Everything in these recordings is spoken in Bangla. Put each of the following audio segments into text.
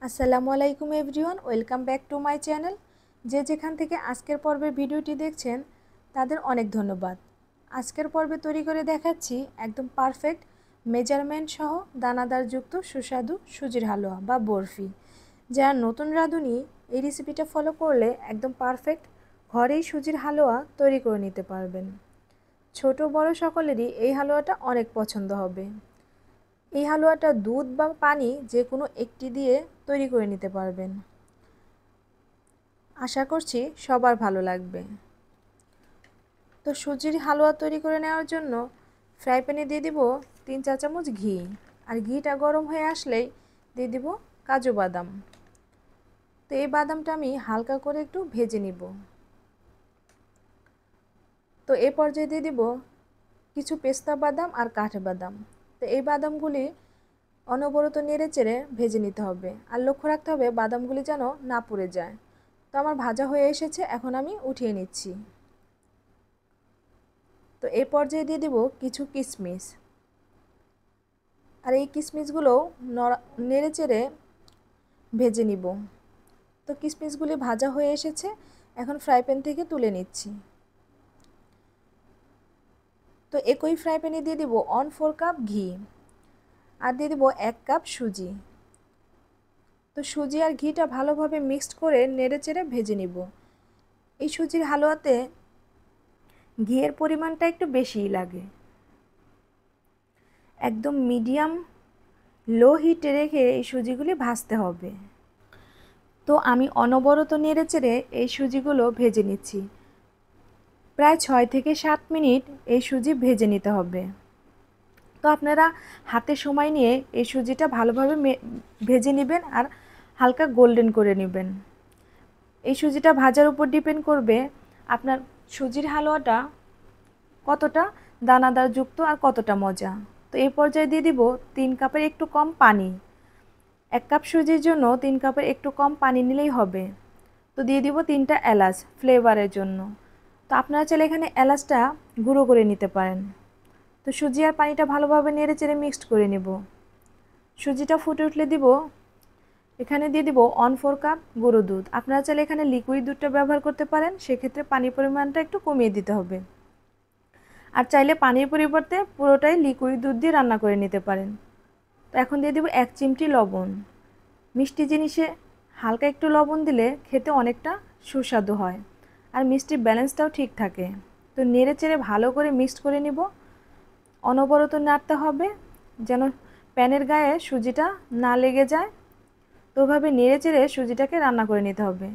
আসসালামু আলাইকুম everyone, welcome back to my channel. যে যেখান থেকে আজকের পর্বের ভিডিওটি দেখছেন তাদের অনেক ধন্যবাদ। আজকের পর্বে তৈরি করে দেখাচ্ছি একদম পারফেক্ট মেজারমেন্ট সহ দানাদারযুক্ত সুস্বাদু সুজির হালুয়া বা বরফি। যারা নতুন রাঁধুনি এই রেসিপিটা ফলো করলে একদম পারফেক্ট ঘরেই সুজির হালুয়া তৈরি করে নিতে পারবেন। ছোট বড় সকলেরই এই হালুয়াটা অনেক পছন্দ হবে। এই হালুয়াটা দুধ বা পানি যে কোনো একটি দিয়ে তৈরি করে নিতে পারবেন। আশা করছি সবার ভালো লাগবে। তো সুজির হালুয়া তৈরি করে নেওয়ার জন্য ফ্রাই প্যানে দিয়ে দিব 3 চা চামচ ঘি, আর ঘিটা গরম হয়ে আসলেই দিয়ে দিব কাজু বাদাম। তো এই বাদামটা আমি হালকা করে একটু ভেজে নিব। তো এই পর্যায়ে দিয়ে দিব কিছু পেস্তা বাদাম আর কাঠবাদাম। তো এই বাদামগুলি অনবরত নেড়ে চেড়ে ভেজে নিতে হবে, আর লক্ষ্য রাখতে হবে বাদামগুলি যেন না পুড়ে যায়। তো আমার ভাজা হয়ে এসেছে, এখন আমি উঠিয়ে নিচ্ছি। তো এই পর্যায়ে দিয়ে দিব কিছু কিশমিশ, আর এই কিশমিশগুলোও নেড়ে চেড়ে ভেজে নিব। তো কিশমিশগুলি ভাজা হয়ে এসেছে, এখন ফ্রাই প্যান থেকে তুলে নিচ্ছি। তো একই ফ্রাই প্যানে দিয়ে দিব 1/4 কাপ ঘি, আর দিয়ে দিব 1 কাপ সুজি। তো সুজি আর ঘিটা ভালোভাবে মিক্সড করে নেড়ে চেড়ে ভেজে নিব। এই সুজির হালুয়াতে ঘিয়ের পরিমাণটা একটু বেশিই লাগে। একদম মিডিয়াম লো হিটে রেখে এই সুজিগুলি ভাজতে হবে। তো আমি অনবরত নেড়ে চেড়ে এই সুজিগুলো ভেজে নিচ্ছি। প্রায় 6 থেকে 7 মিনিট এই সুজি ভেজে নিতে হবে। তো আপনারা হাতে সময় নিয়ে এই সুজিটা ভালোভাবে ভেজে নেবেন আর হালকা গোল্ডেন করে নেবেন। এই সুজিটা ভাজার উপর ডিপেন্ড করবে আপনার সুজির হালুয়াটা কতটা দানাদারযুক্ত আর কতটা মজা। তো এই পর্যায়ে দিয়ে দিব 3 কাপের একটু কম পানি। 1 কাপ সুজির জন্য 3 কাপের একটু কম পানি নিলেই হবে। তো দিয়ে দিব 3টা এলাচ ফ্লেভারের জন্য। তো আপনারা চাইলে এখানে এলাচটা গুঁড়ো করে নিতে পারেন। তো সুজি আর পানিটা ভালোভাবে নেড়ে চেড়ে মিক্সড করে নেব। সুজিটা ফুটে উঠলে দিব এখানে দিয়ে দিব 1/4 কাপ গুঁড়ো দুধ। আপনারা চাইলে এখানে লিকুইড দুধটা ব্যবহার করতে পারেন, সেক্ষেত্রে পানির পরিমাণটা একটু কমিয়ে দিতে হবে। আর চাইলে পানির পরিবর্তে পুরোটাই লিকুইড দুধ দিয়ে রান্না করে নিতে পারেন। তো এখন দিয়ে দিব 1 চিমটি লবণ। মিষ্টি জিনিসে হালকা একটু লবণ দিলে খেতে অনেকটা সুস্বাদু হয়, আর মিষ্টির ব্যালেন্সটাও ঠিক থাকে। তো নেড়ে চেড়ে ভালো করে মিক্সড করে নিব। অনবরত নাড়তে হবে যেন প্যানের গায়ে সুজিটা না লেগে যায়। তো ওভাবে নেড়ে চেড়ে সুজিটাকে রান্না করে নিতে হবে।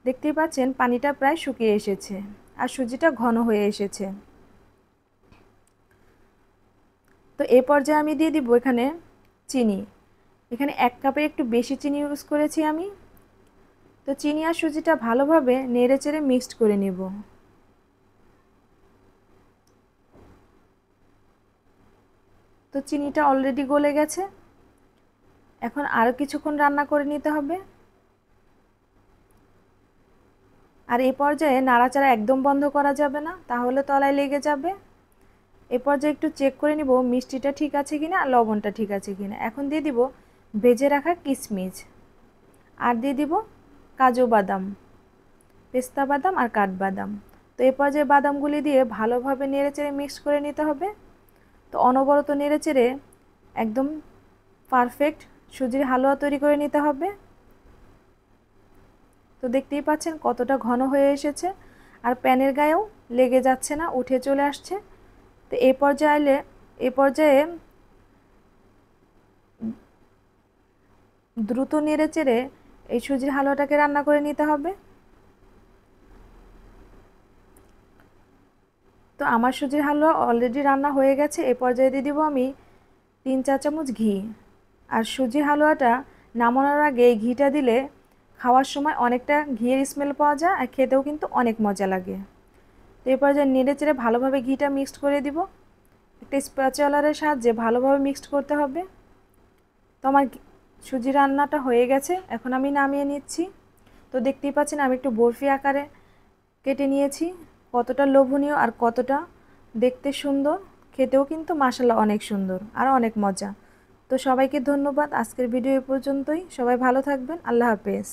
দেখতেই পাচ্ছেন পানিটা প্রায় শুকিয়ে এসেছে আর সুজিটা ঘন হয়ে এসেছে। তো এই পর্যায়ে আমি দিয়ে দিব এখানে চিনি। এখানে 1 কাপের একটু বেশি চিনি ইউজ করেছি আমি। তো চিনি আর সুজিটা ভালোভাবে নেড়ে চেড়ে মিক্সড করে নেব। তো চিনিটা অলরেডি গলে গেছে, এখন আরও কিছুক্ষণ রান্না করে নিতে হবে। আর এই পর্যায়ে নাড়াচাড়া একদম বন্ধ করা যাবে না, তাহলে তলায় লেগে যাবে। এই পর্যায়ে একটু চেক করে নিব মিষ্টিটা ঠিক আছে কিনা আর লবণটা ঠিক আছে কিনা। এখন দিয়ে দিব ভেজে রাখা কিশমিশ, আর দিয়ে দিব কাজু বাদাম, পেস্তা বাদাম আর কাঠবাদাম। তো এই পর্যায়ে বাদামগুলি দিয়ে ভালোভাবে নেড়েচেড়ে মিক্স করে নিতে হবে। তো অনবরত নেড়েচেড়ে একদম পারফেক্ট সুজির হালুয়া তৈরি করে নিতে হবে। তো দেখতেই পাচ্ছেন কতটা ঘন হয়ে এসেছে, আর প্যানের গায়েও লেগে যাচ্ছে না, উঠে চলে আসছে। তো এই পর্যায়ে দ্রুত নেড়েচেড়ে এই সুজির হালুয়াটাকে রান্না করে নিতে হবে। তো আমার সুজির হালুয়া অলরেডি রান্না হয়ে গেছে। এই পর্যায়ে দিয়ে দিব আমি 3 চা চামচ ঘি। আর সুজির হালুয়াটা নামানোর আগে এই ঘিটা দিলে খাওয়ার সময় অনেকটা ঘিয়ের স্মেল পাওয়া যায়, আর খেতেও কিন্তু অনেক মজা লাগে। তো এই পর্যায়ে নেড়ে চেড়ে ভালোভাবে ঘিটা মিক্সড করে দিব। একটা স্প্যাচুলারের সাহায্যে ভালোভাবে মিক্সড করতে হবে। তো আমার সুজি রান্নাটা হয়ে গেছে, এখন আমি নামিয়ে নিচ্ছি। তো দেখতেই পাচ্ছেন আমি একটু বরফি আকারে কেটে নিয়েছি। কতটা লোভনীয় আর কতটা দেখতে সুন্দর, খেতেও কিন্তু মাশাআল্লাহ অনেক সুন্দর আর অনেক মজা। তো সবাইকে ধন্যবাদ। আজকের ভিডিও এ পর্যন্তই। সবাই ভালো থাকবেন। আল্লাহ হাফেজ।